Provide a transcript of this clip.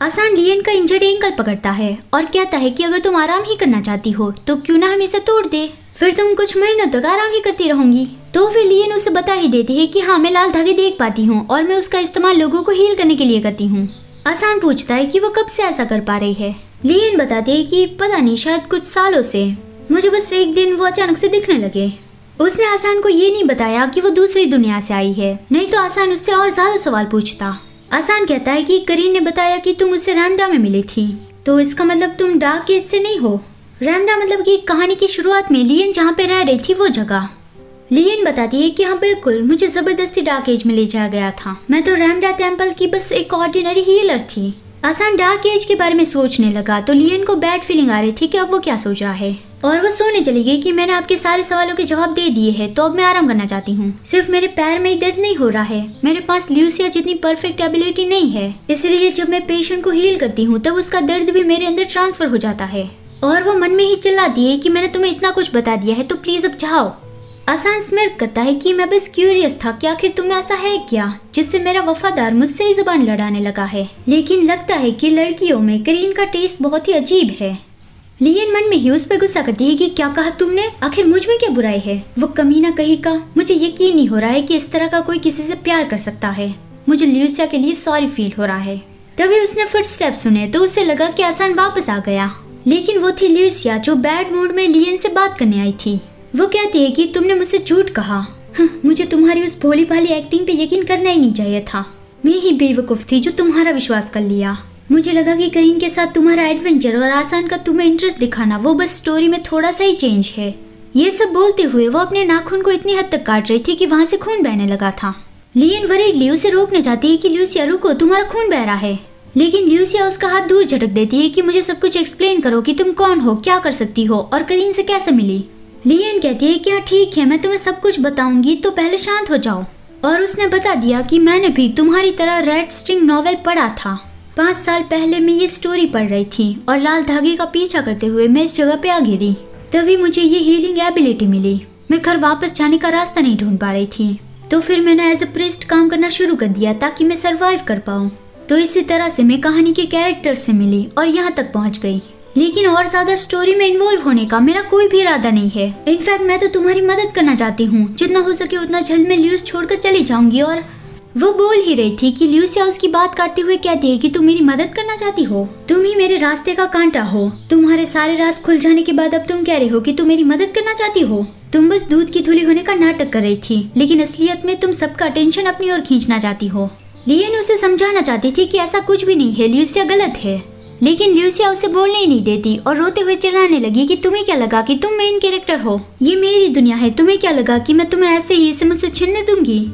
आसान लियन का injured ankle पकड़ता है और कहता है कि अगर तुम आराम ही करना चाहती हो तो क्यों ना हम इसे तोड़ दे, फिर तुम कुछ महीनों तक आराम ही करती रहूंगी। तो फिर लियन उसे बता ही देती है कि हाँ मैं लाल धागे देख पाती हूँ और मैं उसका इस्तेमाल लोगों को हील करने के लिए करती हूँ। आसान पूछता है कि वो कब से ऐसा कर पा रही है। लियन बताती है कि पता नहीं, शायद कुछ सालों से, मुझे बस एक दिन वो अचानक से दिखने लगे। उसने आसान को ये नहीं बताया कि वो दूसरी दुनिया से आई है, नहीं तो आसान उससे और ज्यादा सवाल पूछता। आसान कहता है कि करीन ने बताया कि तुम उससे रैमडा में मिली थी, तो इसका मतलब तुम डार्क एज से नहीं हो। रैमडा मतलब कि कहानी की शुरुआत में लियन जहाँ पे रह रही थी वो जगह। लियन बताती है कि हाँ बिल्कुल, मुझे जबरदस्ती डार्क एज में ले जाया गया था, मैं तो रैमडा टेम्पल की बस एक ऑर्डिनरी हीलर थी। आसान डार्क एज के बारे में सोचने लगा तो लियन को बैड फीलिंग आ रही थी कि अब वो क्या सोच रहा है, और वो सोने चली गई कि मैंने आपके सारे सवालों के जवाब दे दिए हैं, तो अब मैं आराम करना चाहती हूँ। सिर्फ मेरे पैर में ही दर्द नहीं हो रहा है, मेरे पास ल्यूसिया जितनी परफेक्ट एबिलिटी नहीं है, इसलिए जब मैं पेशेंट को हील करती हूँ तब उसका दर्द भी मेरे अंदर ट्रांसफर हो जाता है। और वो मन में ही चिल्लाती है कि मैंने तुम्हें इतना कुछ बता दिया है तो प्लीज अब जाओ। आसान स्मिर्क करता है कि मैं बस क्यूरियस था कि आखिर तुम्हें ऐसा है क्या जिससे मेरा वफादार मुझसे ही जुबान लड़ाने लगा है, लेकिन लगता है कि लड़कियों में करीन का टेस्ट बहुत ही अजीब है। लियन मन में ही उस पर गुस्सा करती है कि क्या कहा तुमने, आखिर मुझ में क्या बुराई है, वो कमीना कहीं का। मुझे यकीन नहीं हो रहा है कि इस तरह का कोई किसी से प्यार कर सकता है। मुझे ल्यूसिया के लिए सॉरी फील हो रहा है। तभी उसने फुटस्टेप सुने तो उसे लगा कि आसान वापस आ गया, लेकिन वो थी ल्यूसिया जो बैड मूड में लियन से बात करने आई थी। वो कहती है कि तुमने मुझसे झूठ कहा, मुझे तुम्हारी उस भोली भाली एक्टिंग पे यकीन करना ही नहीं चाहिए था। मैं ही बेवकूफ थी जो तुम्हारा विश्वास कर लिया। मुझे लगा कि करीन के साथ तुम्हारा एडवेंचर और आसान का तुम्हें इंटरेस्ट दिखाना वो बस स्टोरी में थोड़ा सा ही चेंज है। ये सब बोलते हुए वो अपने नाखून को इतनी हद तक काट रही थी कि वहाँ से खून बहने लगा था। लियन वरीडली उसे रोकने जाती है कि ल्यूसिया रुको, तुम्हारा खून बह रहा है, लेकिन ल्यूसिया उसका हाथ दूर झटक देती है कि मुझे सब कुछ एक्सप्लेन करो कि तुम कौन हो, क्या कर सकती हो और करीन से कैसे मिली। लियन कहती है क्या ठीक है, मैं तुम्हें सब कुछ बताऊंगी, तो पहले शांत हो जाओ। और उसने बता दिया कि मैंने भी तुम्हारी तरह रेड स्ट्रिंग नॉवेल पढ़ा था। 5 साल पहले मैं ये स्टोरी पढ़ रही थी और लाल धागे का पीछा करते हुए मैं इस जगह पे आ गिरी, तभी मुझे ये हीलिंग एबिलिटी मिली। मैं घर वापस जाने का रास्ता नहीं ढूंढ पा रही थी, तो फिर मैंने एज अ प्रिस्ट काम करना शुरू कर दिया ताकि मैं सरवाइव कर पाऊँ। तो इसी तरह से मैं कहानी के कैरेक्टर से मिली और यहाँ तक पहुँच गई, लेकिन और ज्यादा स्टोरी में इन्वॉल्व होने का मेरा कोई भी इरादा नहीं है। इनफैक्ट मैं तो तुम्हारी मदद करना चाहती हूँ, जितना हो सके उतना जल्द मैं ल्यूस छोड़कर चली जाऊंगी। और वो बोल ही रही थी कि ल्यूसिया उसकी बात काटते हुए कहती है कि तुम मेरी मदद करना चाहती हो, तुम ही मेरे रास्ते का कांटा हो। तुम्हारे सारे राज खुल जाने के बाद अब तुम कह रहे हो कि तुम मेरी मदद करना चाहती हो। तुम बस दूध की धुली होने का नाटक कर रही थी, लेकिन असलियत में तुम सबका अटेंशन अपनी ओर खींचना चाहती हो। लियन उसे समझाना चाहती थी कि ऐसा कुछ भी नहीं है, ल्यूसिया गलत है, लेकिन ल्यूसिया उसे बोलने ही नहीं देती और रोते हुए चिल्लाने लगी कि तुम्हें क्या लगा कि तुम मेन कैरेक्टर हो, ये मेरी दुनिया है, तुम्हें क्या लगा कि मैं तुम्हें ऐसे ही इसे मुझसे छीनने दूंगी।